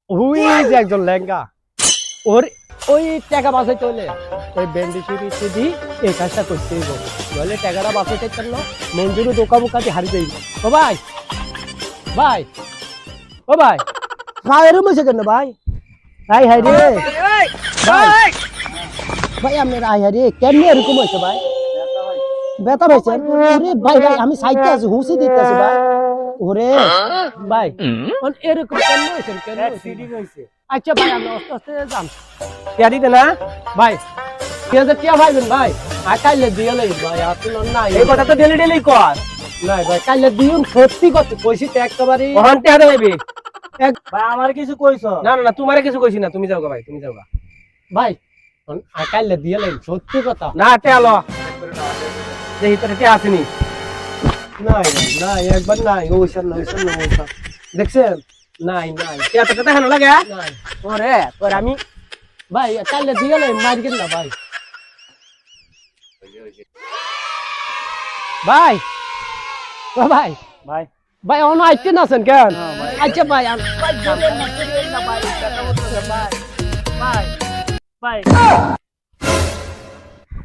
হুই যে একজন লেঙ্গা ওর ওই টাকা বাঁচাই চলে ওই ব্যান্ডি সিঁড়ি এই কাজটা করতেই গো বলে টাকাটা বাঁচাই চাইতেন না মঞ্জুরি দোকা বোকাতে হারিয়ে দেই ও ভাই ভাই ও ভাই ভাই এরম হয়েছে কেন ভাই ভাই হাই রে ভাই ভাই আপনার আই হাই রে কেমনি এরকম হয়েছে ভাই ব্যথা পাইছেন ওরে ভাই ভাই আমি সাইডে আছি হুঁসি দিতে আছি ভাই ওরে ভাই এরকম কেন হয়েছে কেন হয়েছে আচ্ছা ভাই আমি আস্তে আস্তে যান টিয়া দিতে না ভাই 3000 টিয়া ভাইবেন ভাই আর কাইলে দিয়ে লই ভাই আপনার নাই এই কথা তো ডেলি ডেলি কর। নাই ভাই কাইলে দিউন সত্যি কথা কইছি তো একেবারে ওখান টিয়া দেবে এক ভাই আমার কিছু কইছ না না না তোমারে কিছু কইছি না তুমি যাও গা ভাই তুমি যাও গা ভাই আর কাইলে দিয়ে লই সত্যি কথা না টিয়া লো দেখি তোর টিয়া আসেনি নাই নাই একবার নাই ওইসব না ওইসব না ওইসব দেখছেন নাই নাই টিয়া তো দেখানো লাগে নাই ওরে তোর আমি ভাই কাইলে দিয়ে লই মারগেন না ভাই ভাই ও ভাই ভাই ভাই অন আইতে না আছেন কেন আচ্ছা ভাই ভাই ভাই ভাই